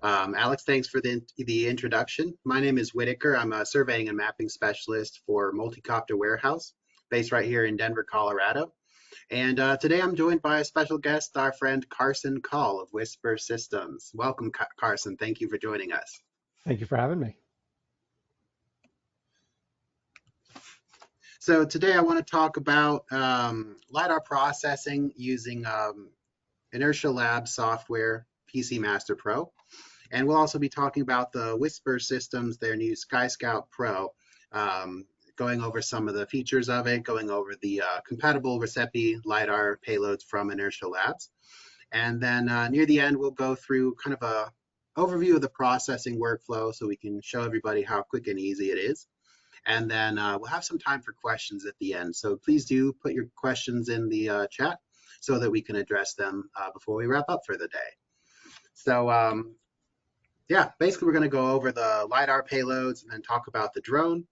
Alex, thanks for the introduction. My name is Whittaker. I'm a surveying and mapping specialist for MultiCopter Warehouse, based right here in Denver, Colorado. And today I'm joined by a special guest, our friend Karson Kall of WISPR Systems. Welcome, Karson. Thank you for joining us. Thank you for having me. So today I want to talk about LiDAR processing using Inertial Labs software, PCMaster Pro. And we'll also be talking about the WISPR Systems, their new SkyScout Pro, going over some of the features of it, going over the compatible RESEPI LiDAR payloads from Inertial Labs. And then near the end, we'll go through kind of a overview of the processing workflow so we can show everybody how quick and easy it is. And then we'll have some time for questions at the end. So please do put your questions in the chat so that we can address them before we wrap up for the day. So yeah, basically we're going to go over the LiDAR payloads and then talk about the drone.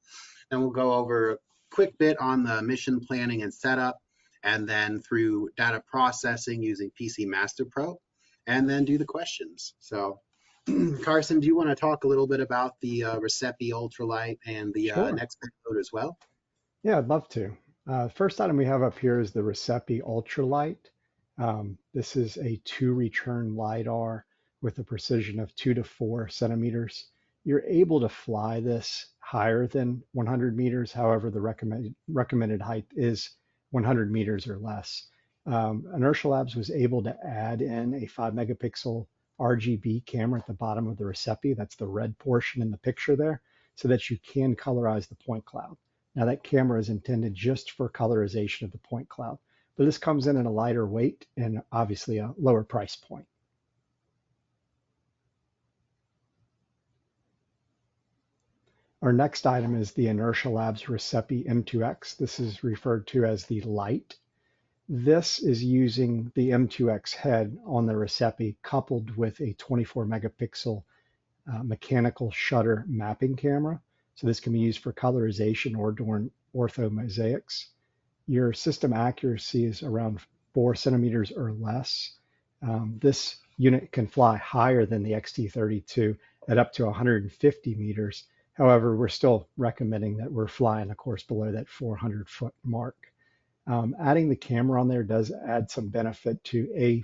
Then we'll go over a quick bit on the mission planning and setup, and then through data processing using PCMaster Pro, and then do the questions. So Karson, do you want to talk a little bit about the RESEPI Ultralight and the Sure. next payload as well? Yeah, I'd love to. First item we have up here is the RESEPI Ultralight. This is a 2-return LiDAR with a precision of 2 to 4 centimeters. You're able to fly this higher than 100 meters. However, the recommended height is 100 meters or less. Inertial Labs was able to add in a 5 megapixel RGB camera at the bottom of the RESEPI. That's the red portion in the picture there, so that you can colorize the point cloud. Now that camera is intended just for colorization of the point cloud, but this comes in at a lighter weight and obviously a lower price point. Our next item is the Inertial Labs RESEPI M2X. This is referred to as the Light. This is using the M2X head on the RESEPI coupled with a 24 megapixel mechanical shutter mapping camera. So this can be used for colorization or during orthomosaics. Your system accuracy is around 4 centimeters or less. This unit can fly higher than the XT32 at up to 150 meters. However, we're still recommending that we're flying, of course, below that 400-foot mark. Adding the camera on there does add some benefit to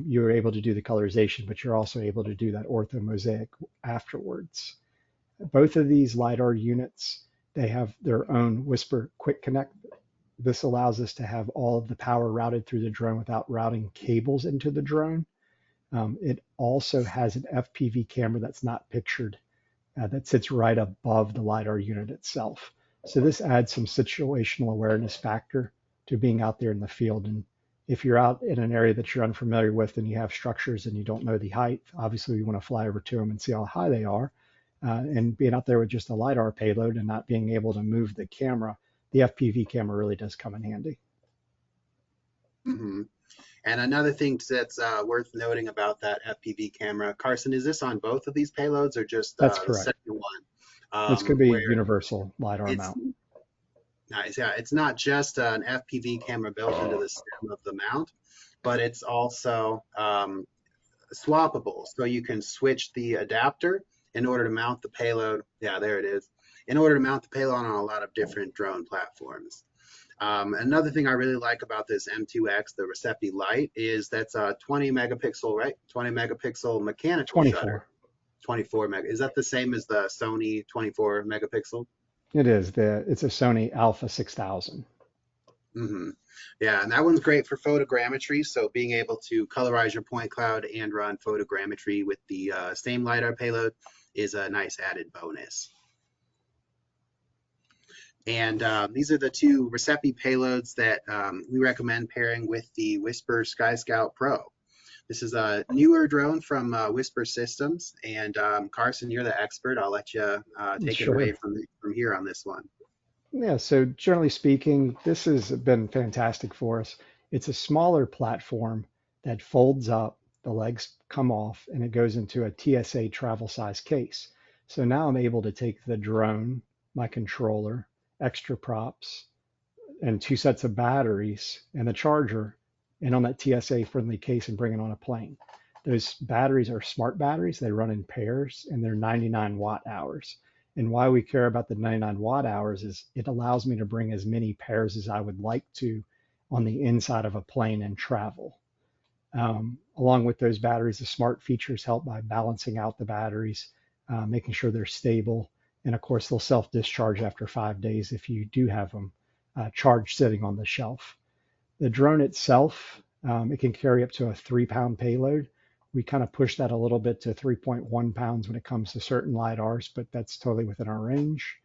you're able to do the colorization, but you're also able to do that orthomosaic afterwards. Both of these LiDAR units, they have their own WISPR Quick Connect. This allows us to have all of the power routed through the drone without routing cables into the drone. It also has an FPV camera that's not pictured that sits right above the LiDAR unit itself. So this adds some situational awareness factor to being out there in the field. And if you're out in an area that you're unfamiliar with and you have structures and you don't know the height, obviously you want to fly over to them and see how high they are. And being out there with just a LiDAR payload and not being able to move the camera, the FPV camera really does come in handy. Mm-hmm. And another thing that's worth noting about that FPV camera, Karson, is this on both of these payloads or just That's the correct. second one? This could be universal LiDAR mount. Nice. Yeah, it's not just an FPV camera built into the stem of the mount, but it's also swappable. So you can switch the adapter in order to mount the payload. Yeah, there it is. In order to mount the payload on a lot of different drone platforms. Another thing I really like about this M2X, the RESEPI Light, is that's a 20 megapixel, right? 20 megapixel mechanical shutter. 24 meg. Is that the same as the Sony 24 megapixel? It is. It's a Sony Alpha 6000. Mm-hmm. Yeah, and that one's great for photogrammetry. So being able to colorize your point cloud and run photogrammetry with the same LiDAR payload is a nice added bonus. And these are the two RESEPI payloads that we recommend pairing with the WISPR SkyScout Pro. This is a newer drone from WISPR Systems, and Karson, you're the expert. I'll let you take it away from here on this one. Yeah, so generally speaking, this has been fantastic for us. It's a smaller platform that folds up, the legs come off, and it goes into a TSA travel size case. So now I'm able to take the drone, my controller, extra props, and 2 sets of batteries and the charger, and on that TSA friendly case and bring it on a plane. Those batteries are smart batteries. They run in pairs and they're 99 watt hours. And why we care about the 99 watt hours is it allows me to bring as many pairs as I would like to on the inside of a plane and travel. Along with those batteries, the smart features help by balancing out the batteries, making sure they're stable. And of course, they'll self-discharge after 5 days if you do have them charged sitting on the shelf. The drone itself, it can carry up to a 3-pound payload. We kind of push that a little bit to 3.1 pounds when it comes to certain LiDARs, but that's totally within our range.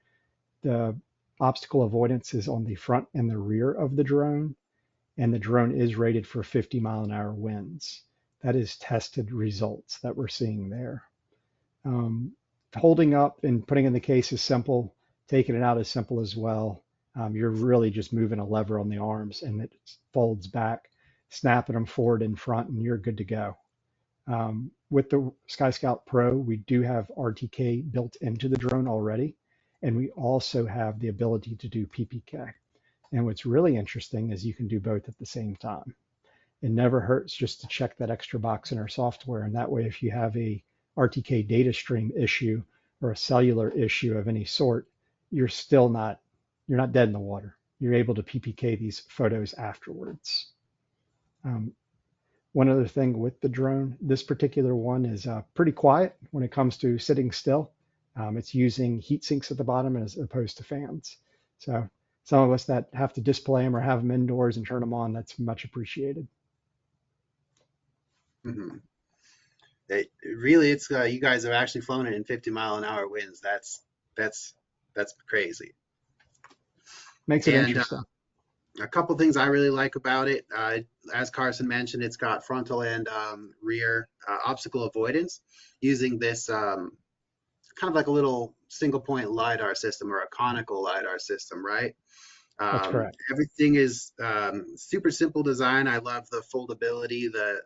The obstacle avoidance is on the front and the rear of the drone, and the drone is rated for 50-mile-an-hour winds. That is tested results that we're seeing there. Holding up and putting in the case is simple. Taking it out is simple as well. You're really just moving a lever on the arms and it folds back, snapping them forward and front, and you're good to go. With the SkyScout Pro, we do have RTK built into the drone already, and we also have the ability to do PPK. And what's really interesting is you can do both at the same time. It never hurts just to check that extra box in our software, and that way if you have a RTK data stream issue or a cellular issue of any sort, you're not dead in the water. You're able to PPK these photos afterwards. One other thing with the drone, this particular one is pretty quiet when it comes to sitting still. It's using heat sinks at the bottom as opposed to fans. So some of us that have to display them or have them indoors and turn them on, that's much appreciated. Mm-hmm. It's you guys have actually flown it in 50-mile-an-hour winds. That's crazy. Makes it interesting. A couple things I really like about it. As Karson mentioned, it's got frontal and rear obstacle avoidance using this kind of like a little single point LiDAR system or a conical LiDAR system, right? That's correct. Everything is super simple design. I love the foldability, the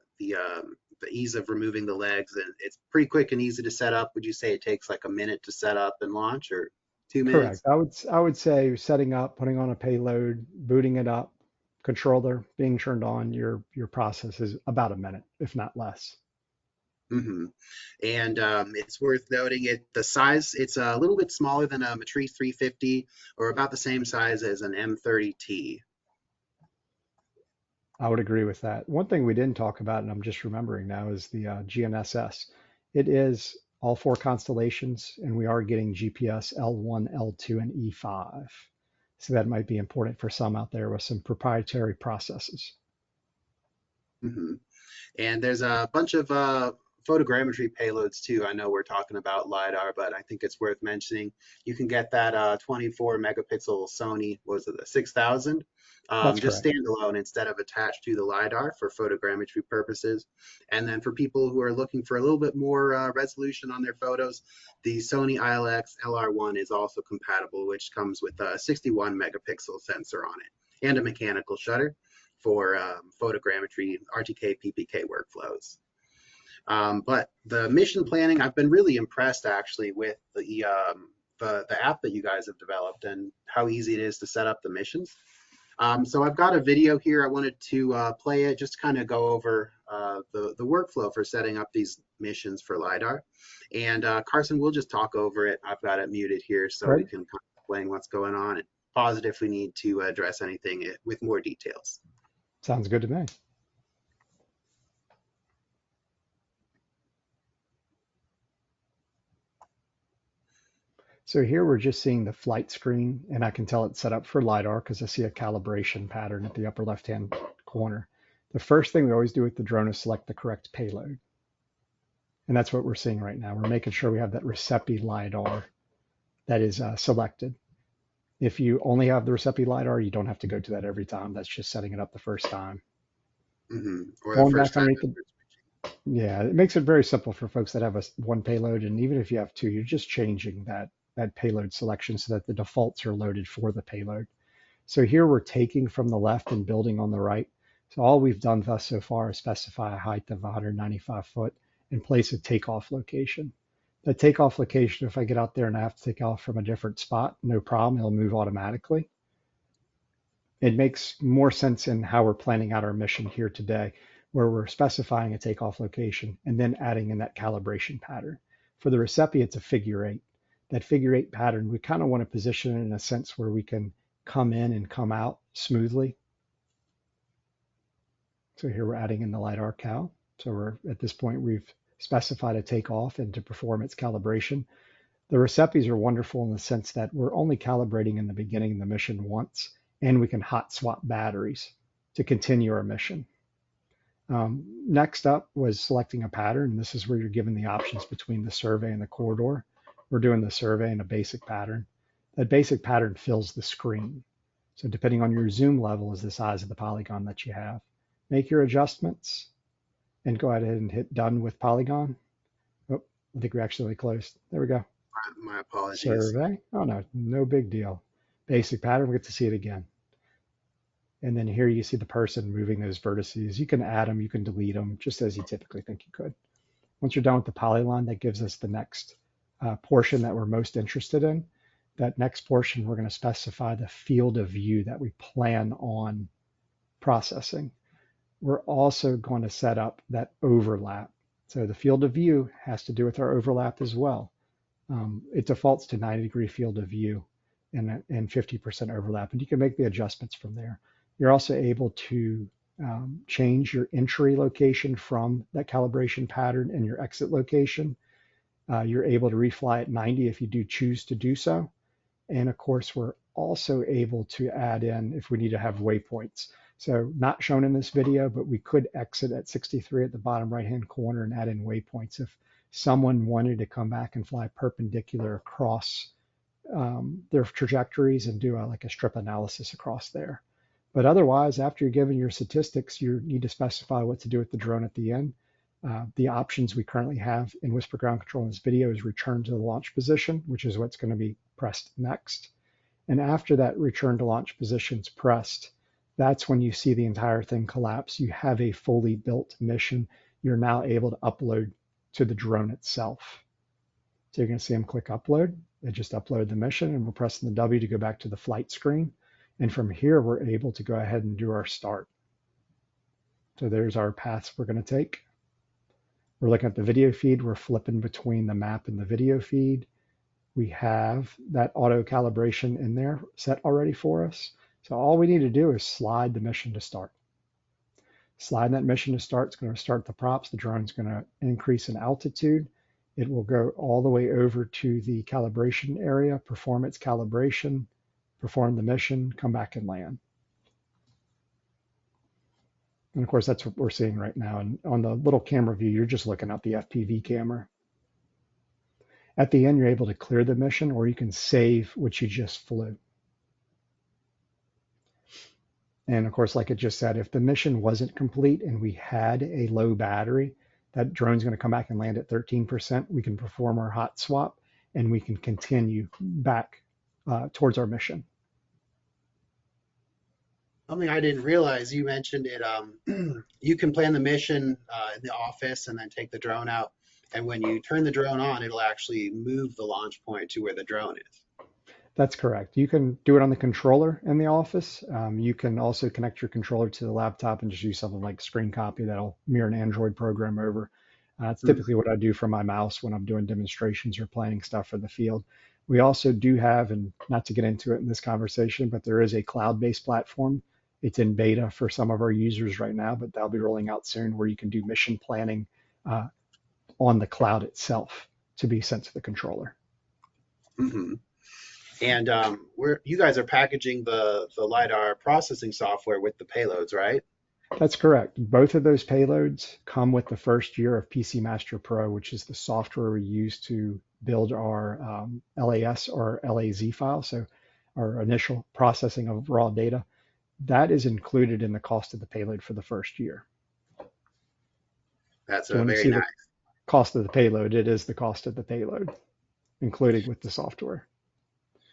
ease of removing the legs, and it's pretty quick and easy to set up. Would you say it takes like a minute to set up and launch, or 2 minutes? Correct. I would say setting up, putting on a payload, booting it up, controller being turned on, your process is about a minute, if not less. Mm-hmm. And it's worth noting the size, it's a little bit smaller than a Matrice 350 or about the same size as an M30T. I would agree with that. One thing we didn't talk about, and I'm just remembering now, is the GNSS. It is all 4 constellations, and we are getting GPS L1, L2, and E5. So that might be important for some out there with some proprietary processes. Mm-hmm. And there's a bunch of photogrammetry payloads too. I know we're talking about LiDAR, but I think it's worth mentioning. You can get that 24 megapixel Sony, was it the 6000? Just standalone instead of attached to the LiDAR for photogrammetry purposes. And then for people who are looking for a little bit more resolution on their photos, the Sony ILX LR1 is also compatible, which comes with a 61 megapixel sensor on it and a mechanical shutter for photogrammetry, RTK, PPK workflows. But the mission planning, I've been really impressed actually with the app that you guys have developed and how easy it is to set up the missions. So I've got a video here. I wanted to play it, just kind of go over the workflow for setting up these missions for LiDAR. And Karson, we'll just talk over it. I've got it muted here so we can kind of explain what's going on and pause it if we need to address anything with more details. Sounds good to me. So here we're just seeing the flight screen, and I can tell it's set up for LiDAR because I see a calibration pattern at the upper left-hand corner. The first thing we always do with the drone is select the correct payload. And that's what we're seeing right now. We're making sure we have that RESEPI LiDAR that is selected. If you only have the RESEPI LiDAR, you don't have to go to that every time. That's just setting it up the first time. Mm-hmm. Or the first time. Yeah, it makes it very simple for folks that have one payload. And even if you have 2, you're just changing that payload selection so that the defaults are loaded for the payload. So here we're taking from the left and building on the right. So all we've done thus so far is specify a height of 195 foot and place a takeoff location. The takeoff location, if I get out there and I have to take off from a different spot, no problem, it'll move automatically. It makes more sense in how we're planning out our mission here today. where we're specifying a takeoff location and then adding in that calibration pattern. For the RESEPI, it's a figure 8. That figure 8 pattern, we kind of want to position it in a sense where we can come in and come out smoothly. So here we're adding in the LiDAR cal. So we're at this point, we've specified a takeoff and to perform its calibration. The RESEPIs are wonderful in the sense that we're only calibrating in the beginning of the mission once, and we can hot swap batteries to continue our mission. Next up was selecting a pattern. This is where you're given the options between the survey and the corridor. We're doing the survey in a basic pattern. That basic pattern fills the screen. So depending on your zoom level is the size of the polygon that you have. Make your adjustments and go ahead and hit done with polygon. Oh, I think we're actually close. There we go. My apologies. Survey. Oh, no, no big deal. Basic pattern, we get to see it again. And then here you see the person moving those vertices. You can add them, you can delete them, just as you typically think you could. Once you're done with the polyline, that gives us the next portion that we're most interested in. That next portion, we're going to specify the field of view that we plan on processing. We're also going to set up that overlap. So the field of view has to do with our overlap as well. It defaults to 90-degree field of view and 50% overlap, and you can make the adjustments from there. You're also able to change your entry location from that calibration pattern and your exit location. You're able to refly at 90 if you do choose to do so. And of course, we're also able to add in if we need to have waypoints. So not shown in this video, but we could exit at 63 at the bottom right-hand corner and add in waypoints if someone wanted to come back and fly perpendicular across their trajectories and do like a strip analysis across there. But otherwise, after you're given your statistics, you need to specify what to do with the drone at the end. The options we currently have in WISPR Ground Control in this video is return to the launch position, which is what's going to be pressed next. And after that return to launch position is pressed, that's when you see the entire thing collapse. You have a fully built mission. You're now able to upload to the drone itself. So you're going to see them click upload. They just upload the mission, and we're pressing the W to go back to the flight screen. And from here, we're able to go ahead and do our start. So there's our paths we're going to take. We're looking at the video feed. We're flipping between the map and the video feed. We have that auto calibration in there set already for us. So all we need to do is slide the mission to start. Sliding that mission to start is going to start the props. The drone's going to increase in altitude. It will go all the way over to the calibration area, perform its calibration, perform the mission, come back and land. And of course, that's what we're seeing right now. And on the little camera view, you're just looking at the FPV camera. At the end, you're able to clear the mission, or you can save what you just flew. And of course, like it just said, if the mission wasn't complete and we had a low battery, that drone's going to come back and land at 13%. We can perform our hot swap and we can continue back towards our mission. Something I didn't realize, you mentioned it, you can plan the mission in the office and then take the drone out. And when you turn the drone on, it'll actually move the launch point to where the drone is. That's correct. You can do it on the controller in the office. You can also connect your controller to the laptop and just use something like Screen Copy that'll mirror an Android program over. It's typically what I do for my mouse when I'm doing demonstrations or planning stuff for the field. We also do have, and not to get into it in this conversation, but there is a cloud-based platform. It's in beta for some of our users right now, but that'll be rolling out soon where you can do mission planning on the cloud itself to be sent to the controller. Mm-hmm. And you guys are packaging the LiDAR processing software with the payloads, right? That's correct. Both of those payloads come with the first year of PCMaster Pro, which is the software we use to build our LAS or LAZ file, so our initial processing of raw data. That is included in the cost of the payload for the first year. That's so very nice. Cost of the payload, it is the cost of the payload, included with the software.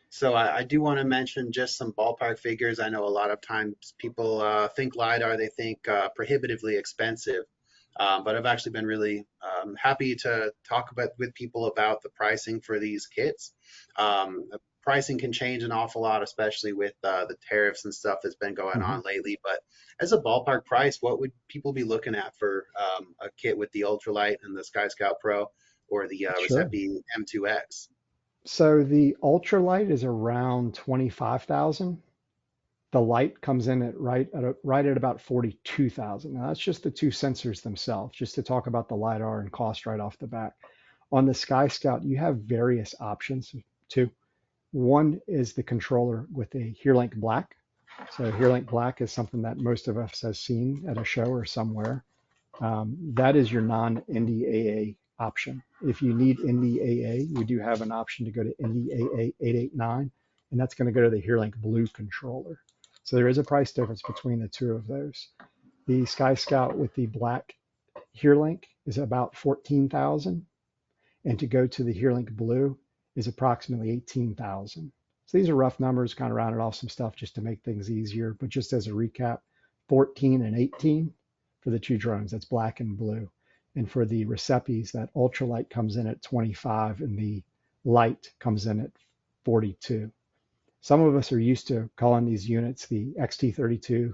So I do want to mention just some ballpark figures. I know a lot of times people think LiDAR, they think prohibitively expensive, but I've actually been really happy to talk with people about the pricing for these kits. pricing can change an awful lot, especially with the tariffs and stuff that's been going Mhm. on lately. But as a ballpark price, what would people be looking at for a kit with the ultralight and the SkyScout Pro or the Sure. RESEPI M2X? So the ultralight is around 25,000. The light comes in at right at about 42,000. Now that's just the two sensors themselves, just to talk about the LiDAR and cost right off the bat. On the SkyScout, you have various options too. One is the controller with a HereLink Black. So HereLink Black is something that most of us has seen at a show or somewhere. That is your non-NDAA option. If you need NDAA, we do have an option to go to NDAA 889, and that's going to go to the HereLink Blue controller. So there is a price difference between the two of those. The SkyScout with the black HereLink is about 14,000, and to go to the HereLink Blue is approximately 18,000. So these are rough numbers, kind of rounded off some stuff just to make things easier. But just as a recap, 14 and 18 for the two drones. That's black and blue. And for the RESEPIs, that ultralight comes in at 25 and the light comes in at 42. Some of us are used to calling these units the XT32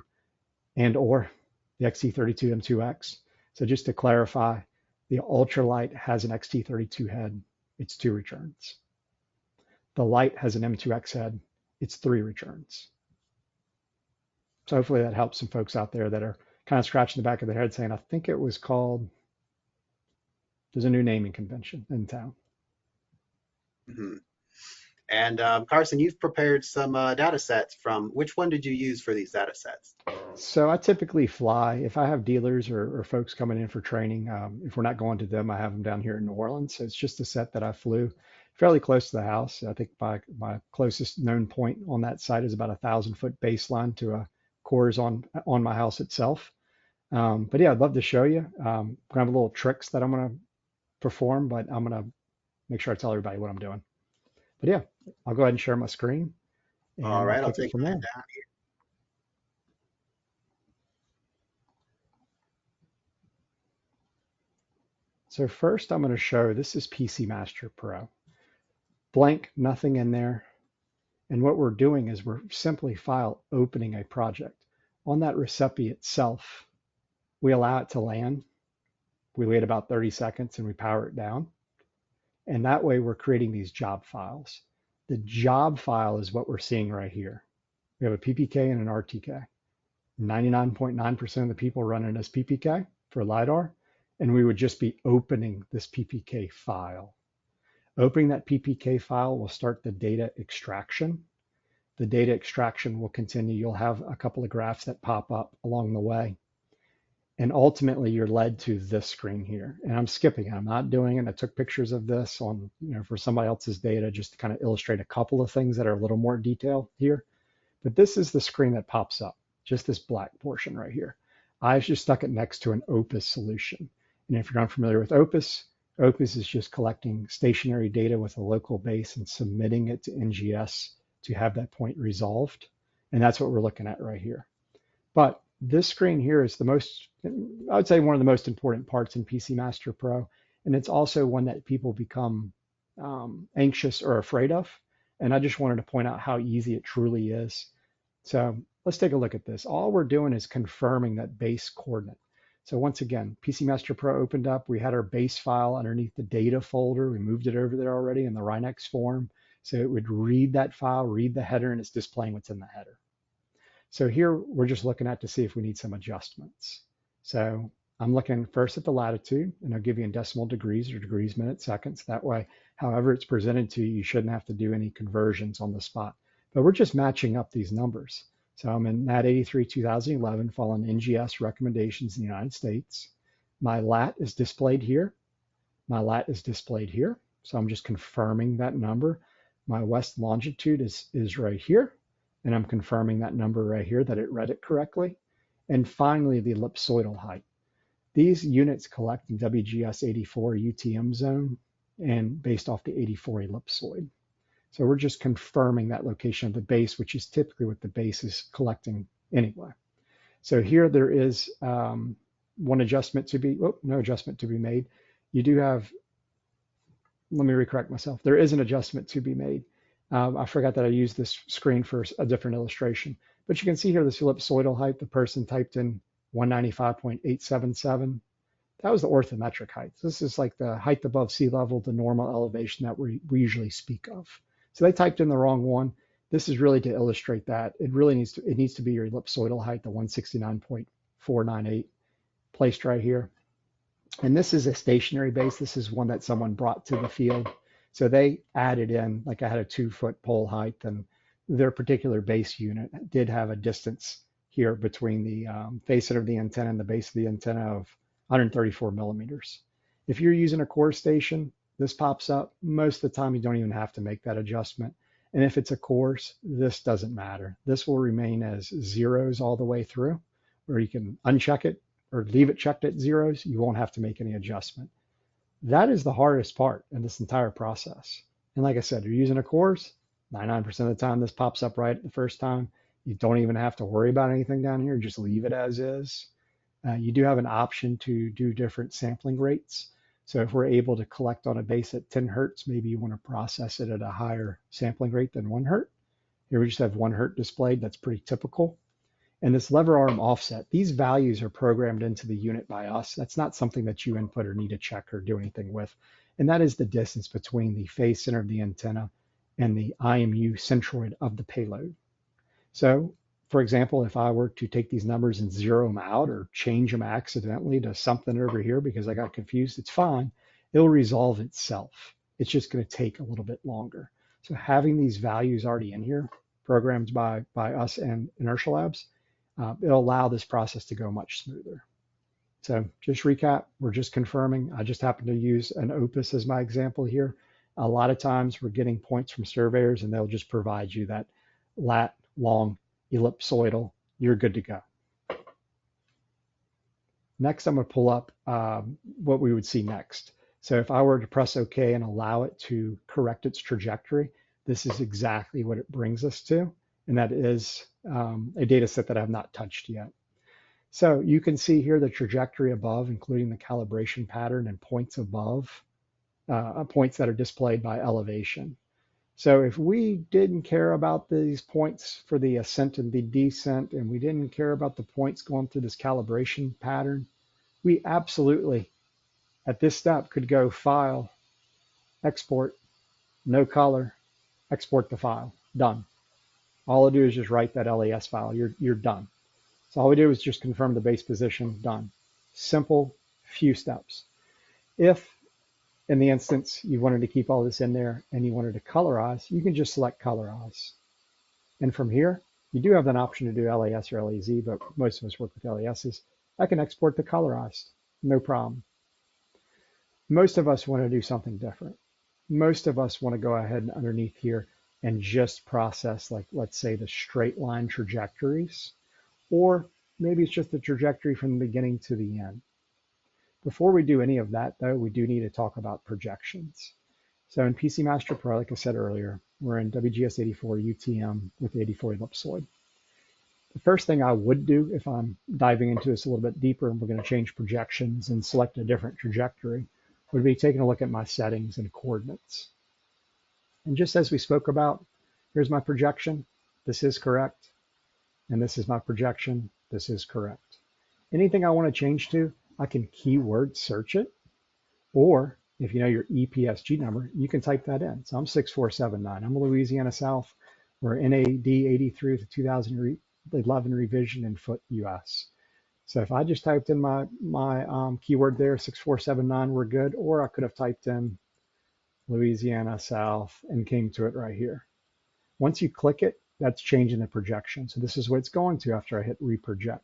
and or the XT32 M2X. So just to clarify, the ultralight has an XT32 head. It's 2 returns. The light has an M2X head. It's 3 returns. So hopefully that helps some folks out there that are kind of scratching the back of their head saying, I think it was called, there's a new naming convention in town. Mm-hmm. And Karson, you've prepared some data sets from, which one did you use for these data sets? So I typically fly, if I have dealers or folks coming in for training, if we're not going to them, I have them down here in New Orleans. So it's just a set that I flew fairly close to the house. I think my closest known point on that site is about 1,000-foot baseline to a cores on my house itself. But yeah, I'd love to show you. Kind of little tricks that I'm going to perform, but I'm going to make sure I tell everybody what I'm doing. But yeah, I'll go ahead and share my screen All and we'll right, I'll take it take from mine there. down here. So first I'm going to show, this is PCMaster Pro. Blank, nothing in there. And what we're doing is we're simply file opening a project. On that RESEPI itself, we allow it to land. We wait about 30 seconds and we power it down. And that way we're creating these job files. The job file is what we're seeing right here. We have a PPK and an RTK. 99.9% of the people running as PPK for LiDAR, and we would just be opening this PPK file. Opening that PPK file will start the data extraction. The data extraction will continue. You'll have a couple of graphs that pop up along the way. And ultimately, you're led to this screen here. And I'm skipping it. I'm not doing it. I took pictures of this on, for somebody else's data just to kind of illustrate a couple of things that are a little more detailed here. But this is the screen that pops up, just this black portion right here. I just stuck it next to an Opus solution. And if you're unfamiliar with Opus, Opus is just collecting stationary data with a local base and submitting it to NGS to have that point resolved. And that's what we're looking at right here. But this screen here is the most, I would say, one of the most important parts in PCMaster Pro. And it's also one that people become anxious or afraid of. And I just wanted to point out how easy it truly is. So let's take a look at this. All we're doing is confirming that base coordinate. So once again, PCMaster Pro opened up. We had our base file underneath the data folder. We moved it over there already in the Rhinex form. So it would read that file, read the header, and it's displaying what's in the header. So here we're just looking at to see if we need some adjustments. So I'm looking first at the latitude, and I'll give you in decimal degrees or degrees, minutes, seconds. That way, however it's presented to you, you shouldn't have to do any conversions on the spot. But we're just matching up these numbers. So I'm in NAT 83 2011 following NGS recommendations in the United States. My lat is displayed here. My lat is displayed here. So I'm just confirming that number. My west longitude is right here. And I'm confirming that number right here that it read it correctly. And finally, the ellipsoidal height. These units collect in WGS 84 UTM zone and based off the 84 ellipsoid. So we're just confirming that location of the base, which is typically what the base is collecting anyway. So here there is one adjustment to be, no adjustment to be made. You do have, let me recorrect myself. There is an adjustment to be made. I forgot that I used this screen for a different illustration, but you can see here this ellipsoidal height, the person typed in 195.877. That was the orthometric height. This is like the height above sea level, the normal elevation that we usually speak of. So they typed in the wrong one. This is really to illustrate that. It really needs to be your ellipsoidal height, the 169.498, placed right here. And this is a stationary base. This is one that someone brought to the field. So they added in, like I had a 2-foot pole height, and their particular base unit did have a distance here between the face of the antenna and the base of the antenna of 134 millimeters. If you're using a core station, this pops up. Most of the time, you don't even have to make that adjustment. And if it's a course, this doesn't matter. This will remain as zeros all the way through, or you can uncheck it or leave it checked at zeros. You won't have to make any adjustment. That is the hardest part in this entire process. And like I said, you're using a course, 99% of the time this pops up right the first time. You don't even have to worry about anything down here. Just leave it as is. You do have an option to do different sampling rates. So if we're able to collect on a base at 10 hertz, maybe you want to process it at a higher sampling rate than 1 hertz. Here we just have 1 hertz displayed. That's pretty typical. And this lever arm offset, these values are programmed into the unit by us. That's not something that you input or need to check or do anything with. And that is the distance between the phase center of the antenna and the IMU centroid of the payload. So, for example, if I were to take these numbers and zero them out or change them accidentally to something over here because I got confused, it's fine. It'll resolve itself. It's just going to take a little bit longer. So having these values already in here, programmed by us and Inertial Labs, it'll allow this process to go much smoother. So just recap, we're just confirming. I just happen to use an Opus as my example here. A lot of times we're getting points from surveyors and they'll just provide you that lat, long, ellipsoidal, you're good to go. Next, I'm going to pull up what we would see next. So if I were to press OK and allow it to correct its trajectory, this is exactly what it brings us to. And that is a data set that I have not touched yet. So you can see here the trajectory above, including the calibration pattern and points above, points that are displayed by elevation. So if we didn't care about these points for the ascent and the descent, and we didn't care about the points going through this calibration pattern, we absolutely, at this step, could go File, Export, No Color, Export the file, done. All I do is just write that LAS file, you're done. So all we do is just confirm the base position, done. Simple, few steps. If in the instance you wanted to keep all this in there and you wanted to colorize, you can just select colorize. And from here, you do have an option to do LAS or LAZ, but most of us work with LASs. I can export the colorized, no problem. Most of us want to do something different. Most of us want to go ahead and underneath here and just process, like, let's say, the straight line trajectories, or maybe it's just the trajectory from the beginning to the end. Before we do any of that, though, we do need to talk about projections. So in PCMaster Pro, like I said earlier, we're in WGS84 UTM with the 84 ellipsoid. The first thing I would do if I'm diving into this a little bit deeper and we're going to change projections and select a different trajectory would be taking a look at my settings and coordinates. And just as we spoke about, here's my projection. This is correct. And this is my projection. This is correct. Anything I want to change to, I can keyword search it, or if you know your EPSG number, you can type that in. So I'm 6479. I'm Louisiana South. We're NAD 83 with the 2011 revision in foot US. So if I just typed in my keyword there, 6479, we're good. Or I could have typed in Louisiana South and came to it right here. Once you click it, that's changing the projection. So this is what it's going to after I hit reproject.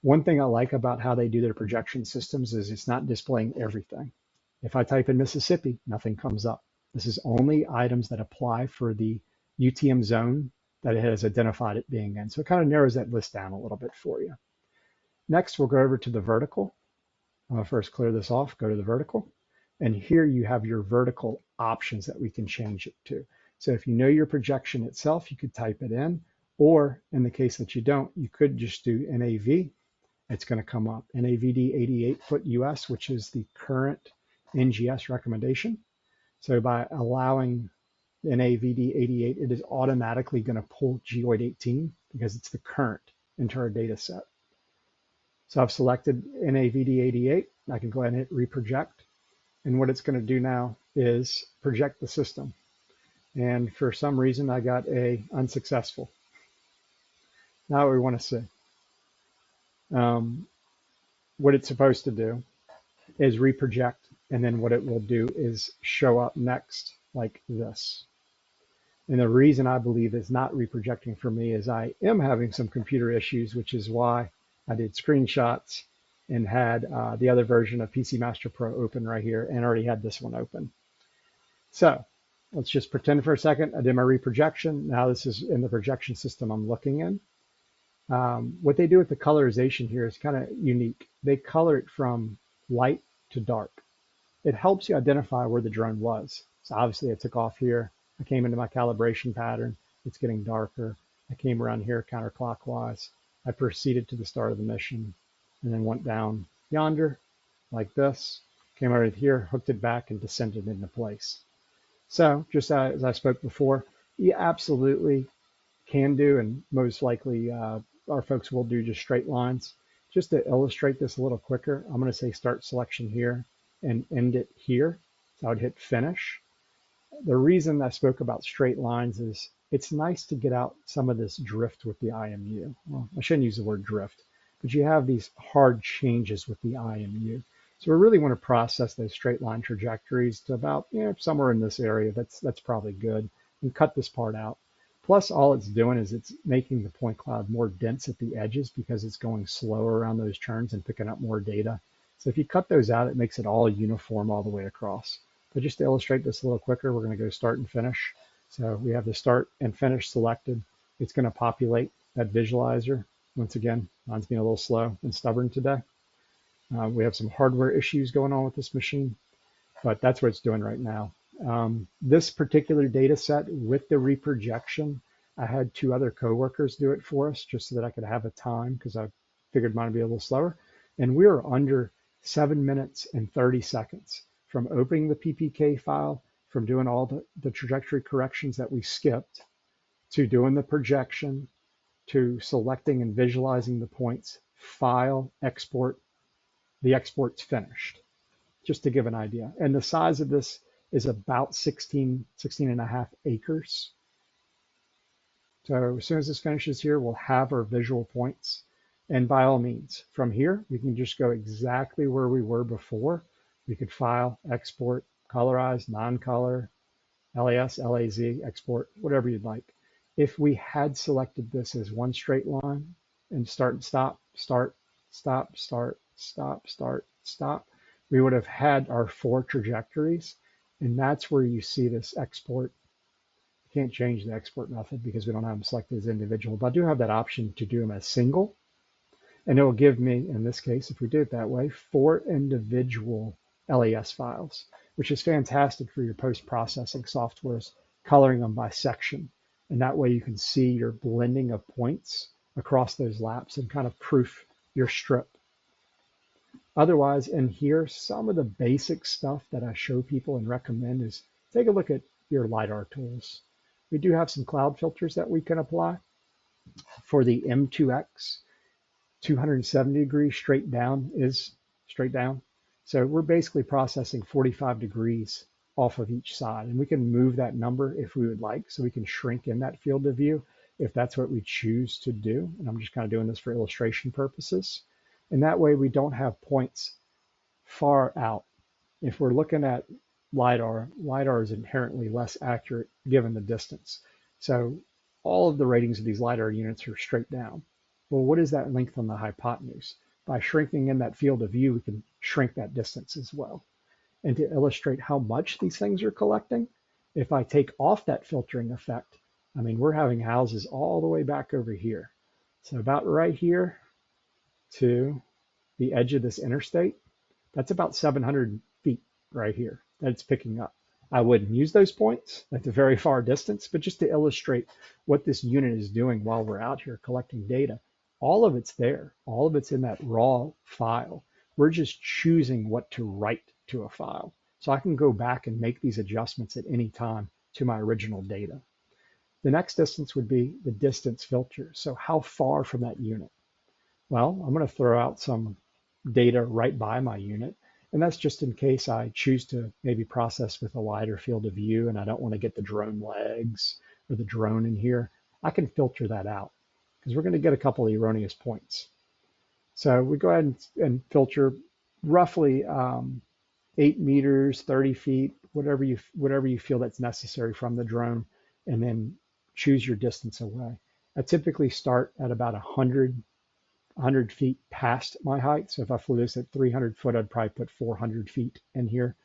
One thing I like about how they do their projection systems is it's not displaying everything. If I type in Mississippi, nothing comes up. This is only items that apply for the UTM zone that it has identified it being in. So it kind of narrows that list down a little bit for you. Next, we'll go over to the vertical. I'll first clear this off, go to the vertical. And here you have your vertical options that we can change it to. So if you know your projection itself, you could type it in, or in the case that you don't, you could just do NAV. It's going to come up, NAVD 88 foot US, which is the current NGS recommendation. So by allowing NAVD88, it is automatically going to pull geoid 18 because it's the current into our data set. So I've selected NAVD88. I can go ahead and hit reproject. And what it's going to do now is project the system. And for some reason, I got a unsuccessful. Now what we want to see. What it's supposed to do is reproject, and then what it will do is show up next like this. And the reason I believe it's not reprojecting for me is I am having some computer issues, which is why I did screenshots and had the other version of PCMaster Pro open right here and already had this one open. So let's just pretend for a second I did my reprojection. Now this is in the projection system I'm looking in. What they do with the colorization here is kind of unique. They color it from light to dark. It helps you identify where the drone was. So obviously I took off here. I came into my calibration pattern. It's getting darker. I came around here counterclockwise. I proceeded to the start of the mission and then went down yonder like this, came over here, hooked it back and descended into place. So just as I spoke before, you absolutely can do, and most likely our folks will do, just straight lines. Just to illustrate this a little quicker, I'm going to say start selection here and end it here. So I would hit finish. The reason I spoke about straight lines is it's nice to get out some of this drift with the IMU. Well, I shouldn't use the word drift, but you have these hard changes with the IMU. So we really want to process those straight line trajectories to about, somewhere in this area. That's probably good. And cut this part out. Plus, all it's doing is it's making the point cloud more dense at the edges because it's going slower around those turns and picking up more data. So if you cut those out, it makes it all uniform all the way across. But just to illustrate this a little quicker, we're going to go start and finish. So we have the start and finish selected. It's going to populate that visualizer. Once again, mine's being a little slow and stubborn today. We have some hardware issues going on with this machine, but that's what it's doing right now. This particular data set with the reprojection, I had 2 other coworkers do it for us just so that I could have a time because I figured mine would be a little slower. And we were under 7 minutes and 30 seconds from opening the PPK file, from doing all the trajectory corrections that we skipped, to doing the projection, to selecting and visualizing the points, file, export. The export's finished, just to give an idea. And the size of this is about 16 and a half acres. So as soon as this finishes here, we'll have our visual points. And by all means, from here, we can just go exactly where we were before. We could file, export, colorize, non-color, LAS, LAZ, export, whatever you'd like. If we had selected this as one straight line and start and stop, start, stop, start, stop, start, stop, we would have had our 4 trajectories. And that's where you see this export. You can't change the export method because we don't have them selected as individual, but I do have that option to do them as single. And it will give me, in this case, if we do it that way, 4 individual LAS files, which is fantastic for your post-processing softwares, coloring them by section. And that way you can see your blending of points across those laps and kind of proof your strip. Otherwise, in here, some of the basic stuff that I show people and recommend is take a look at your LiDAR tools. We do have some cloud filters that we can apply. For the M2X, 270 degrees straight down is straight down. So we're basically processing 45 degrees off of each side. And we can move that number if we would like. So we can shrink in that field of view if that's what we choose to do. And I'm just kind of doing this for illustration purposes. And that way we don't have points far out. If we're looking at LiDAR, LiDAR is inherently less accurate given the distance. So all of the ratings of these LiDAR units are straight down. Well, what is that length on the hypotenuse? By shrinking in that field of view, we can shrink that distance as well. And to illustrate how much these things are collecting, if I take off that filtering effect, I mean, we're having houses all the way back over here. So about right here to the edge of this interstate, that's about 700 feet right here that it's picking up. I wouldn't use those points at a very far distance, but just to illustrate what this unit is doing while we're out here collecting data, all of it's there. All of it's in that raw file. We're just choosing what to write to a file. So I can go back and make these adjustments at any time to my original data. The next distance would be the distance filter. So how far from that unit? Well, I'm going to throw out some data right by my unit. And that's just in case I choose to maybe process with a wider field of view and I don't want to get the drone legs or the drone in here. I can filter that out because we're going to get a couple of erroneous points. So we go ahead and filter roughly 8 meters, 30 feet, whatever you feel that's necessary from the drone, and then choose your distance away. I typically start at about 100 feet past my height. So if I flew this at 300 foot, I'd probably put 400 feet in here.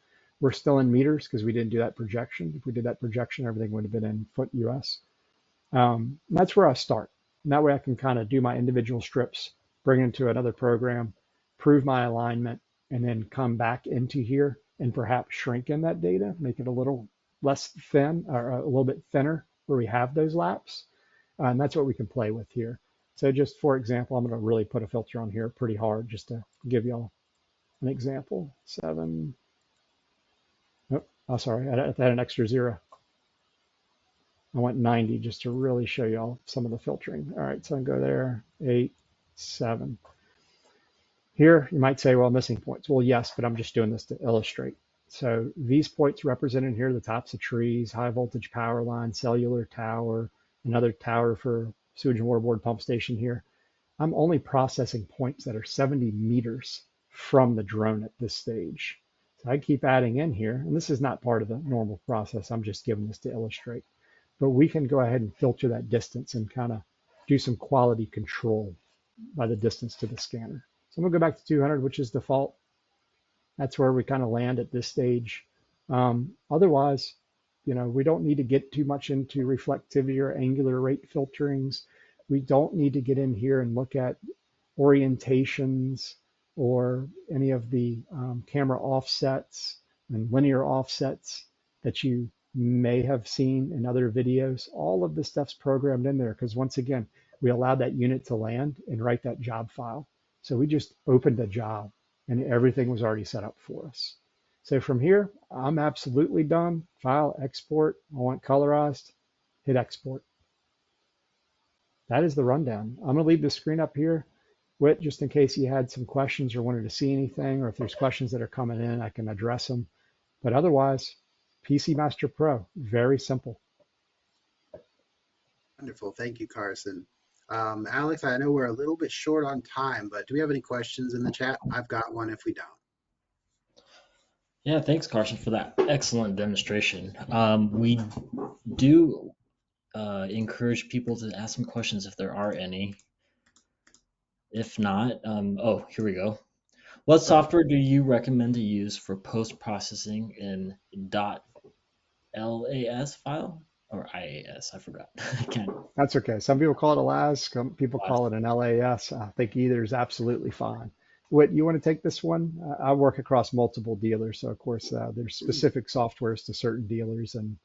We're still in meters because we didn't do that projection. If we did that projection, everything would have been in foot US. That's where I start. And that way I can kind of do my individual strips, bring into another program, prove my alignment, and then come back into here and perhaps shrink in that data, make it a little less thin or a little bit thinner where we have those laps. And that's what we can play with here. So just for example, I'm going to really put a filter on here pretty hard just to give y'all an example. 7. Oh, sorry, I had an extra 0. I went 90 just to really show y'all some of the filtering. All right, so I can go there, 8, 7. Here, you might say, well, missing points. Well, yes, but I'm just doing this to illustrate. So these points represented here, the tops of trees, high voltage power line, cellular tower, another tower for sewage and water board pump station here. I'm only processing points that are 70 meters from the drone at this stage. So I keep adding in here, and this is not part of the normal process. I'm just giving this to illustrate. But we can go ahead and filter that distance and kind of do some quality control by the distance to the scanner. So I'm gonna go back to 200, which is default. That's where we kind of land at this stage. Otherwise, we don't need to get too much into reflectivity or angular rate filterings. We don't need to get in here and look at orientations or any of the camera offsets and linear offsets that you may have seen in other videos. All of this stuff's programmed in there because once again, we allowed that unit to land and write that job file. So we just opened a job and everything was already set up for us. So from here, I'm absolutely done. File, export. I want colorized. Hit export. That is the rundown. I'm going to leave the screen up here, Whit, just in case you had some questions or wanted to see anything, or if there's questions that are coming in, I can address them. But otherwise, PCMaster Pro, very simple. Wonderful. Thank you, Karson. Alex, I know we're a little bit short on time, but do we have any questions in the chat? I've got one if we don't. Yeah, thanks, Karson, for that excellent demonstration. We do encourage people to ask some questions if there are any. If not, oh, here we go. What software do you recommend to use for post-processing in .las file or IAS? I forgot. I can't. That's okay. Some people call it a LAS, some people call it an LAS. I think either is absolutely fine. Whit, you want to take this one? I work across multiple dealers, so of course there's specific softwares to certain dealers, and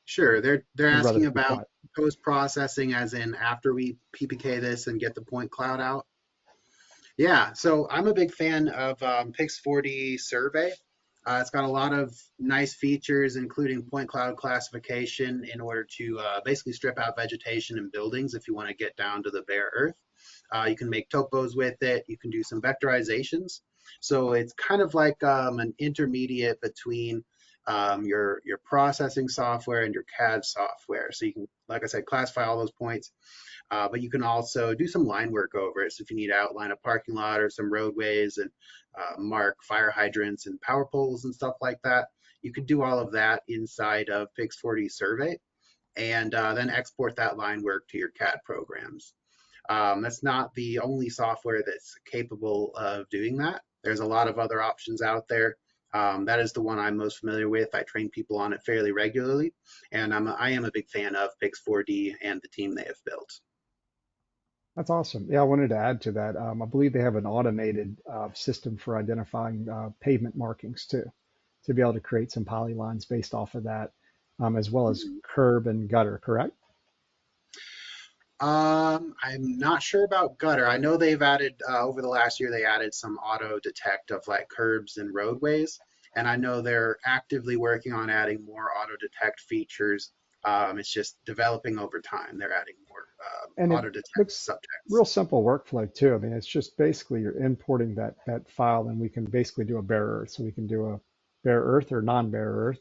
sure, they're asking about post-processing, as in after we PPK this and get the point cloud out. Yeah, so I'm a big fan of Pix4D Survey. It's got a lot of nice features, including point cloud classification in order to basically strip out vegetation and buildings if you want to get down to the bare earth. You can make topos with it. You can do some vectorizations. So it's kind of like an intermediate between your processing software and your CAD software. So you can, like I said, classify all those points, but you can also do some line work over it. So if you need to outline a parking lot or some roadways and mark fire hydrants and power poles and stuff like that, you could do all of that inside of Pix4D Survey and then export that line work to your CAD programs. That's not the only software that's capable of doing that. There's a lot of other options out there. That is the one I'm most familiar with. I train people on it fairly regularly, and I am a big fan of Pix4D and the team they have built. That's awesome. Yeah, I wanted to add to that. I believe they have an automated system for identifying pavement markings too, to be able to create some polylines based off of that, as well as curb and gutter, correct? I'm not sure about gutter. I know they've added, over the last year, they added some auto detect of like curbs and roadways. And I know they're actively working on adding more auto detect features. It's just developing over time. They're adding more And it auto detect looks subjects. real simple workflow too. I mean, it's just basically you're importing that file, and we can basically do a bare earth. So we can do a bare earth or non-bare earth,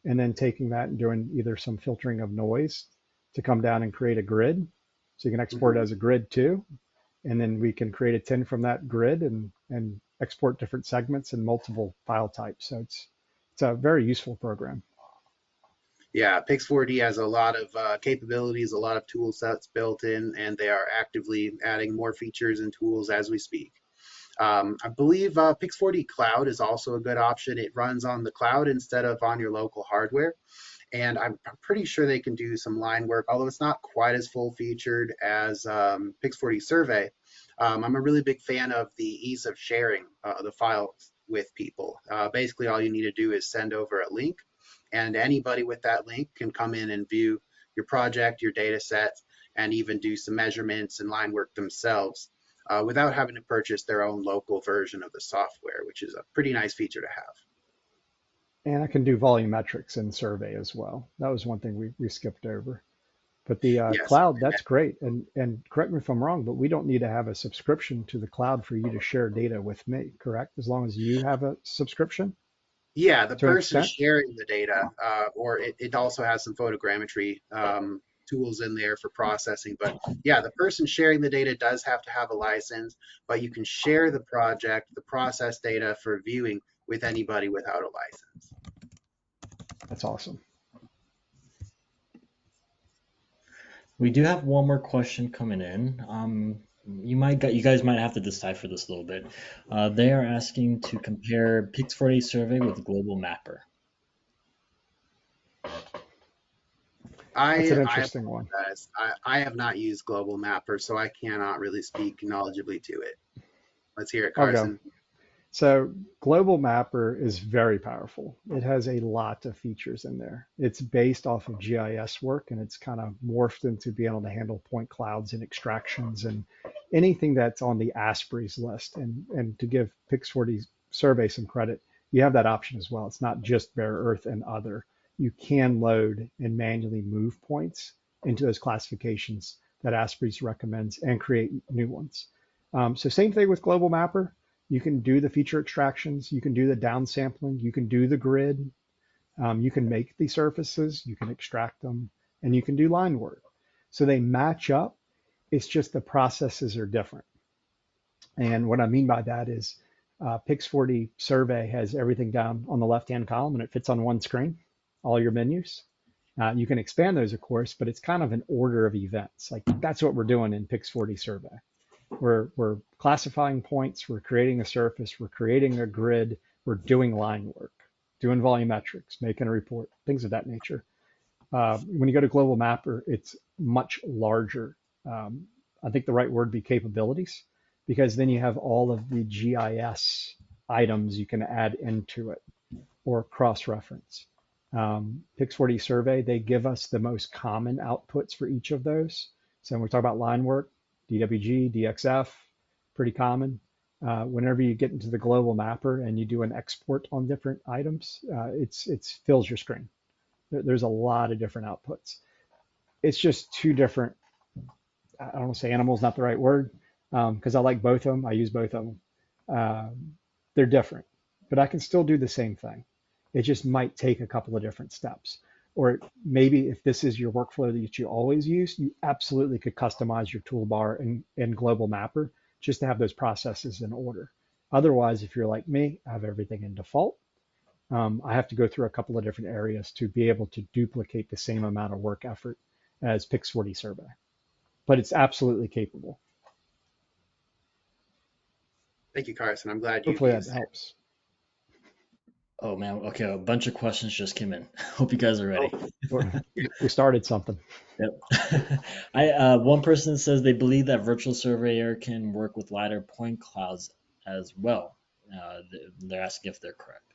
and then taking that and doing either some filtering of noise to come down and create a grid. So you can export it as a grid too, and then we can create a tin from that grid and export different segments and multiple file types. So it's a very useful program. Yeah, Pix4D has a lot of capabilities, a lot of tool sets built in, and they are actively adding more features and tools as we speak. I believe Pix4D Cloud is also a good option. It runs on the cloud instead of on your local hardware. And I'm pretty sure they can do some line work, although it's not quite as full featured as Pix4D Survey. I'm a really big fan of the ease of sharing the files with people. Basically, all you need to do is send over a link, and anybody with that link can come in and view your project, your data sets, and even do some measurements and line work themselves without having to purchase their own local version of the software, which is a pretty nice feature to have. And I can do volumetrics in Survey as well. That was one thing we skipped over. But the Yes. cloud, that's great. And correct me if I'm wrong, but we don't need to have a subscription to the cloud for you to share data with me, correct? As long as you have a subscription Yeah, the to an person extent? sharing the data, or it also has some photogrammetry tools in there for processing. But yeah, the person sharing the data does have to have a license, but you can share the project, the process data for viewing with anybody without a license. That's awesome. We do have one more question coming in. You guys might have to decipher this a little bit. They are asking to compare Pix4D survey with Global Mapper. That's an I interesting one. apologize. I have not used Global Mapper, so I cannot really speak knowledgeably to it. Let's hear it, I'll go. Karson. So Global Mapper is very powerful. It has a lot of features in there. It's based off of GIS work, and it's kind of morphed into being able to handle point clouds and extractions and anything that's on the Asprey's list. And to give Pix4D Survey some credit, you have that option as well. It's not just bare earth and other. You can load and manually move points into those classifications that Asprey's recommends and create new ones. So same thing with Global Mapper. You can do the feature extractions, you can do the downsampling, you can do the grid, you can make the surfaces, you can extract them, and you can do line work. So they match up. It's just the processes are different. And what I mean by that is Pix4D Survey has everything down on the left-hand column, and it fits on one screen, all your menus. You can expand those, of course, but it's kind of an order of events. Like that's what we're doing in Pix4D Survey. We're classifying points, we're creating a surface, we're creating a grid, we're doing line work, doing volumetrics, making a report, things of that nature. When you go to Global Mapper, it's much larger. I think the right word would be capabilities, because then you have all of the GIS items you can add into it or cross-reference. Pix4D Survey, they give us the most common outputs for each of those. So when we talk about line work, DWG, DXF, pretty common. Whenever you get into the Global Mapper and you do an export on different items, it fills your screen. There's a lot of different outputs. It's just two different, I don't want to say animals, not the right word, because I like both of them. I use both of them. They're different, but I can still do the same thing. It just might take a couple of different steps. Or maybe if this is your workflow that you always use, you absolutely could customize your toolbar in Global Mapper just to have those processes in order. Otherwise, if you're like me, I have everything in default. I have to go through a couple of different areas to be able to duplicate the same amount of work effort as Pix4D Survey. But it's absolutely capable. Thank you, Karson. I'm glad you've Hopefully that used it. helps. Oh man, okay, a bunch of questions just came in. Hope you guys are ready. We started something. Yep. One person says they believe that Virtual Surveyor can work with LiDAR point clouds as well. They're asking if they're correct.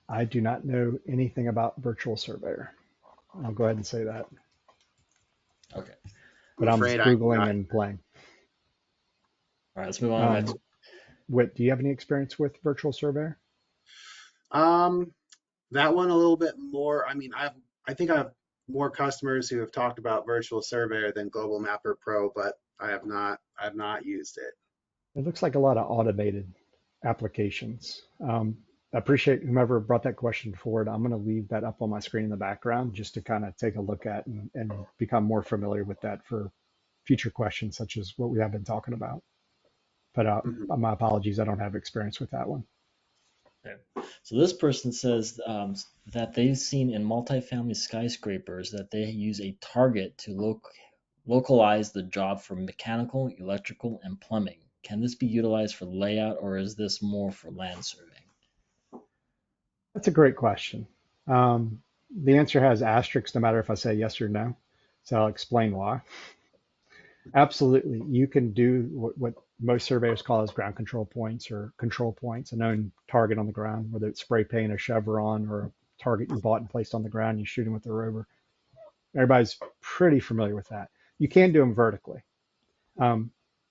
I do not know anything about Virtual Surveyor. I'll go ahead and say that. Okay. But I'm Googling and playing. All right, let's move on. Whit, do you have any experience with Virtual Surveyor? That one a little bit more. I mean, I think I have more customers who have talked about Virtual Surveyor than Global Mapper Pro, but I have not used it. It looks like a lot of automated applications. I appreciate whomever brought that question forward. I'm going to leave that up on my screen in the background just to kind of take a look at and become more familiar with that for future questions, such as what we have been talking about. But my apologies, I don't have experience with that one. Okay. So this person says that they've seen in multifamily skyscrapers that they use a target to localize the job for mechanical, electrical, and plumbing. Can this be utilized for layout, or is this more for land surveying? That's a great question. The answer has asterisks no matter if I say yes or no. So I'll explain why. Absolutely, you can do what most surveyors call as ground control points or control points, a known target on the ground, whether it's spray paint, a chevron, or a target you bought and placed on the ground, you shoot them with a rover. Everybody's pretty familiar with that. You can do them vertically. I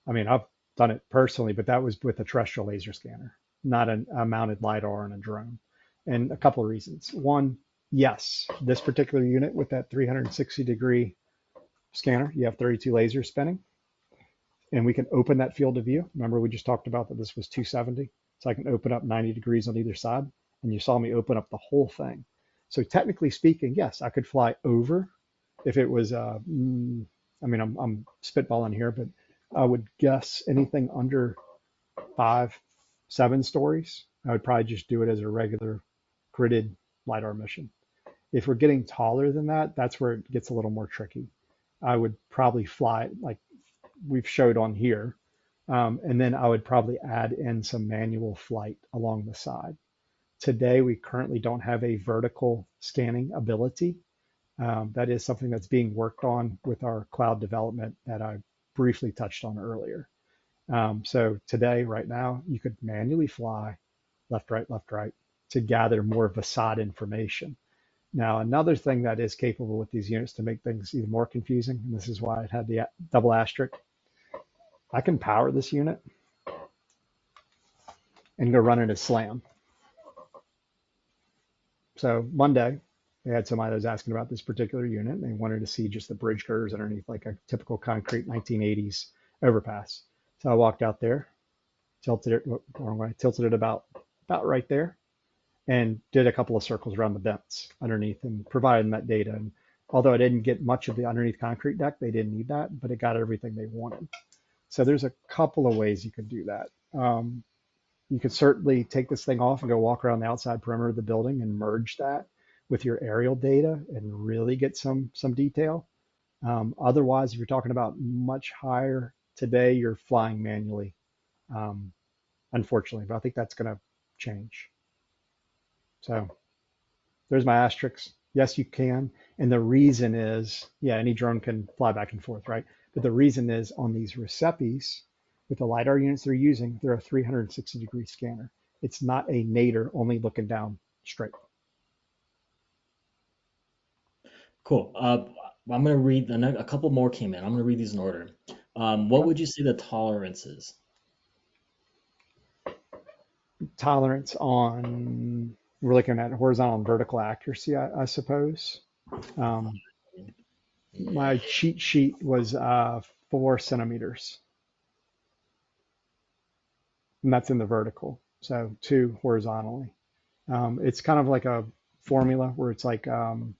mean, I've done it personally, but that was with a terrestrial laser scanner, not a mounted LiDAR on a drone. And a couple of reasons. One, yes, this particular unit with that 360-degree scanner, you have 32 lasers spinning, and we can open that field of view. Remember, we just talked about that this was 270, so I can open up 90 degrees on either side, and you saw me open up the whole thing. So technically speaking, yes, I could fly over if it was, I mean, I'm spitballing here, but I would guess anything under 5-7 stories, I would probably just do it as a regular gridded LiDAR mission. If we're getting taller than that, that's where it gets a little more tricky. I would probably fly like we've showed on here, and then I would probably add in some manual flight along the side. Today, we currently don't have a vertical scanning ability. That is something that's being worked on with our cloud development that I briefly touched on earlier. So today, right now, you could manually fly left, right, to gather more facade information. Now, another thing that is capable with these units to make things even more confusing, and this is why it had the double asterisk, I can power this unit and go run it as SLAM. So Monday, they had somebody that was asking about this particular unit, and they wanted to see just the bridge girders underneath like a typical concrete 1980s overpass. So I walked out there, tilted it about right there, and did a couple of circles around the vents underneath and provided them that data. And although I didn't get much of the underneath concrete deck, they didn't need that, but it got everything they wanted. So there's a couple of ways you could do that. You could certainly take this thing off and go walk around the outside perimeter of the building and merge that with your aerial data and really get some detail. Otherwise, if you're talking about much higher today, you're flying manually, unfortunately, but I think that's going to change. So there's my asterisk. Yes, you can. And the reason is, yeah, any drone can fly back and forth, right? But the reason is on these RESEPIs, with the LiDAR units they're using, they're a 360-degree scanner. It's not a nadir only looking down straight. Cool. I'm going to read a couple more came in. I'm going to read these in order. What would you say the tolerance is? Tolerance on, we're looking at horizontal and vertical accuracy, I suppose. My cheat sheet was 4 centimeters. And that's in the vertical, so 2 horizontally. It's kind of like a formula where it's like, well,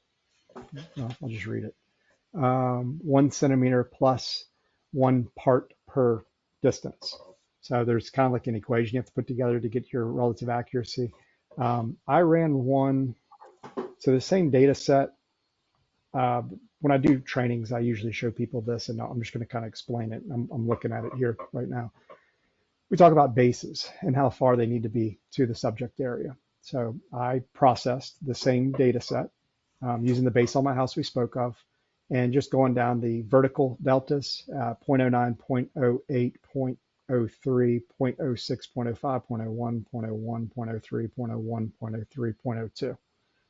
I'll just read it. 1 centimeter plus 1 part per distance. So there's kind of like an equation you have to put together to get your relative accuracy. I ran one, so the same data set. When I do trainings, I usually show people this, and I'm just going to kind of explain it. I'm looking at it here right now. We talk about bases and how far they need to be to the subject area. So I processed the same data set using the base on my house we spoke of, and just going down the vertical deltas, 0.09, 0.08, 0.03, 0.06, 0.05, 0.01, 0.01, 0.03, 0.01, 0.03, 0.02.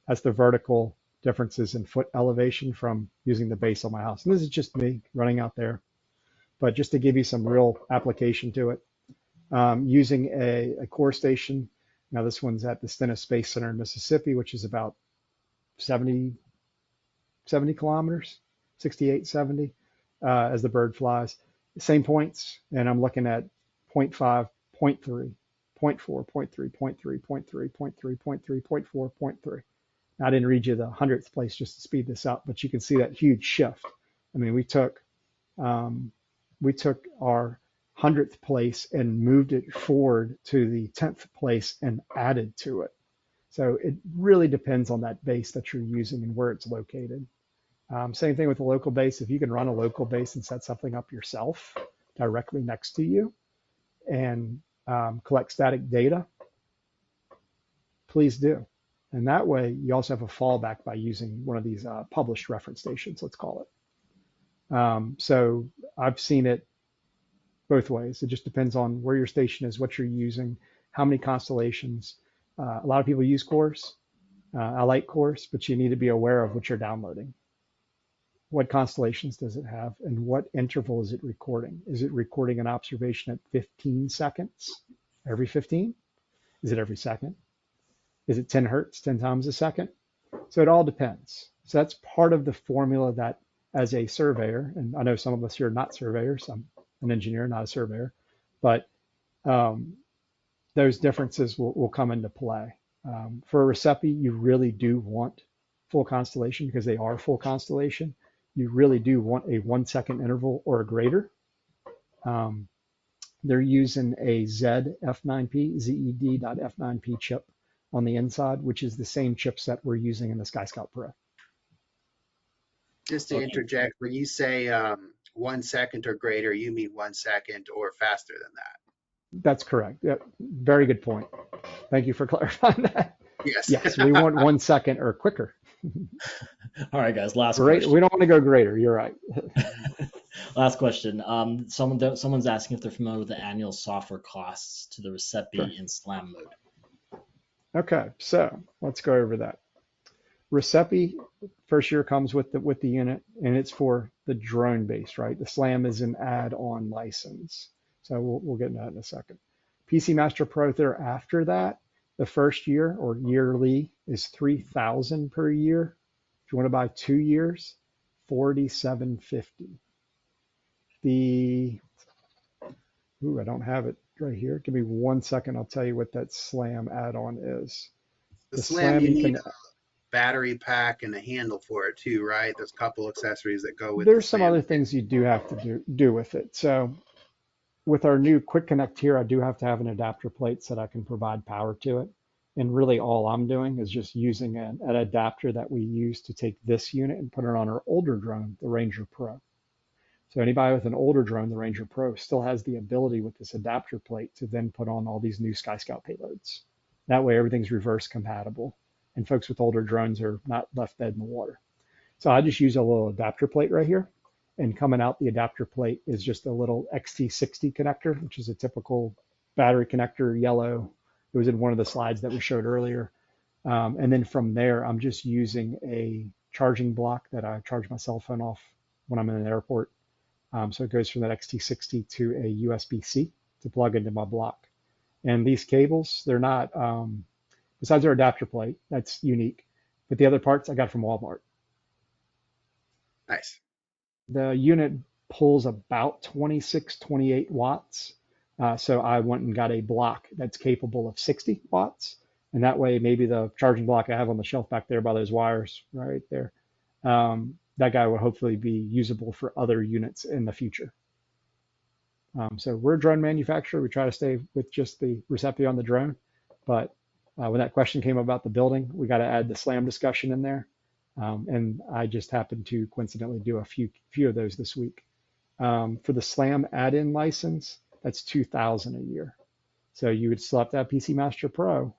That's the vertical differences in foot elevation from using the base on my house. And this is just me running out there, but just to give you some real application to it. Using a core station Now this one's at the Stennis Space Center in Mississippi, which is about 70 kilometers, 68, 70, as the bird flies. Same points, and I'm looking at 0.5, 0.3, 0.4, 0.3, 0.3, 0.3, 0.3, 0.3, 0.4, 0.3. Now, I didn't read you the 100th place just to speed this up, but you can see that huge shift. I mean, we took our 100th place and moved it forward to the 10th place and added to it. So it really depends on that base that you're using and where it's located. Same thing with the local base. If you can run a local base and set something up yourself directly next to you and collect static data, please do. And that way you also have a fallback by using one of these published reference stations, let's call it. So I've seen it both ways. It just depends on where your station is, what you're using, how many constellations. A lot of people use cores. I like cores, but you need to be aware of what you're downloading. What constellations does it have, and what interval is it recording? Is it recording an observation at 15 seconds? Every 15? Is it every second? Is it 10 hertz, 10 times a second? So it all depends. So that's part of the formula that, as a surveyor, and I know some of us here are not surveyors, I'm an engineer, not a surveyor, but those differences will come into play. For a RESEPI, you really do want full constellation because they are full constellation. You really do want a 1 second interval or greater. They're using a ZF9P, ZED.F9P chip on the inside, which is the same chipset we're using in the SkyScout Pro. Just to interject, when you say 1 second or greater, you mean 1 second or faster than that? That's correct. Yep. Very good point. Thank you for clarifying that. Yes. Yes, we want 1 second or quicker. All right, guys, last Great. question. We don't want to go greater. You're right. Last question. Someone's asking if they're familiar with the annual software costs to the RESEPI in SLAM mode. Okay, so let's go over that. RESEPI first year comes with the unit, and it's for the drone base, right? The SLAM is an add-on license. So we'll get into that in a second. PCMaster Pro thereafter that, the first year or yearly is $3,000 per year. If you want to buy 2 years, $4,750. I don't have it right here. Give me 1 second. I'll tell you what that SLAM add-on is. The SLAM, you need a battery pack and a handle for it too, right? There's a couple accessories that go with it. There's some other things you do have to do with it. So with our new Quick Connect here, I do have to have an adapter plate so that I can provide power to it. And really all I'm doing is just using an adapter that we use to take this unit and put it on our older drone, the Ranger Pro. So anybody with an older drone, the Ranger Pro, still has the ability with this adapter plate to then put on all these new SkyScout payloads. That way everything's reverse compatible and folks with older drones are not left dead in the water. So I just use a little adapter plate right here, and coming out the adapter plate is just a little XT60 connector, which is a typical battery connector, yellow. It was in one of the slides that we showed earlier. And then from there, I'm just using a charging block that I charge my cell phone off when I'm in an airport. So it goes from that XT60 to a USB-C to plug into my block. And these cables, they're not, besides their adapter plate, that's unique. But the other parts I got from Walmart. Nice. The unit pulls about 26, 28 watts. So I went and got a block that's capable of 60 watts. And that way, maybe the charging block I have on the shelf back there by those wires right there, that guy will hopefully be usable for other units in the future. So we're a drone manufacturer. We try to stay with just the RESEPI on the drone. But when that question came about the building, we got to add the SLAM discussion in there. And I just happened to coincidentally do a few of those this week. For the SLAM add-in license, that's $2,000 a year. So you would still have to have PCMaster Pro,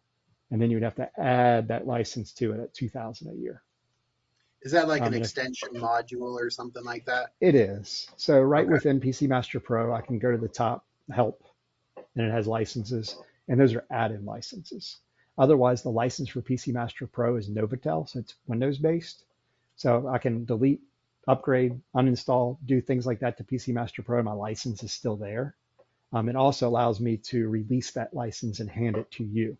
and then you would have to add that license to it at $2,000 a year. Is that like an extension module or something like that? It is. So right within PCMaster Pro, I can go to the top, help, and it has licenses, and those are add-in licenses. Otherwise, the license for PCMaster Pro is Novotel, so it's Windows-based. So I can delete, upgrade, uninstall, do things like that to PCMaster Pro, and my license is still there. It also allows me to release that license and hand it to you.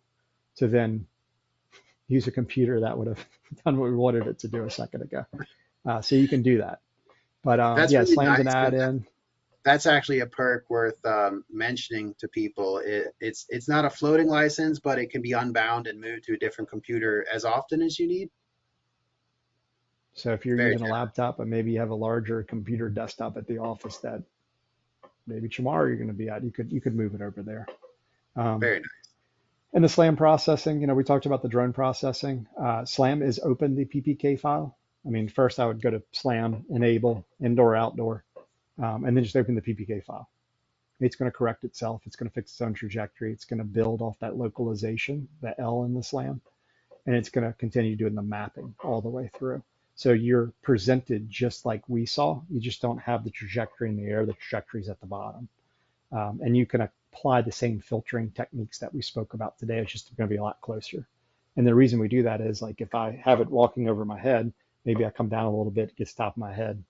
to then use a computer that would have done what we wanted it to do a second ago. So you can do that. But That's yeah, really SLAM's an nice, 'cause add-in. that's actually a perk worth mentioning to people. It's not a floating license, but it can be unbound and moved to a different computer as often as you need. So if you're Very using a generous. laptop, but maybe you have a larger computer desktop at the office that maybe tomorrow you're going to be at, you could move it over there. Um, Very nice. and the SLAM processing, we talked about the drone processing. SLAM is open the PPK file. I mean, first I would go to SLAM, enable, indoor, outdoor, and then just open the PPK file. It's going to correct itself. It's going to fix its own trajectory. It's going to build off that localization, the L in the SLAM, and it's going to continue doing the mapping all the way through. So you're presented just like we saw. You just don't have the trajectory in the air. The trajectory is at the bottom. And you can apply the same filtering techniques that we spoke about today. It's just going to be a lot closer. And the reason we do that is, like, if I have it walking over my head, maybe I come down a little bit, it gets top of my head.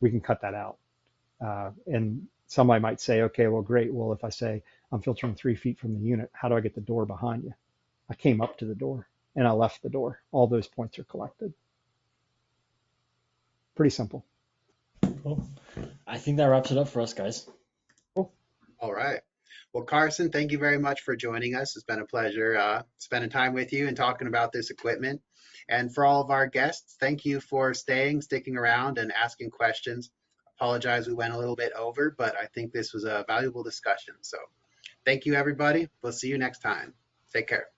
We can cut that out. And somebody might say, okay, well, great. Well, if I say I'm filtering 3 feet from the unit, how do I get the door behind you? I came up to the door and I left the door. All those points are collected. Pretty simple. Well, I think that wraps it up for us, guys. Cool. All right. Well, Karson, thank you very much for joining us. It's been a pleasure spending time with you and talking about this equipment. And for all of our guests, thank you for sticking around and asking questions. Apologize we went a little bit over, but I think this was a valuable discussion. So thank you, everybody. We'll see you next time. Take care.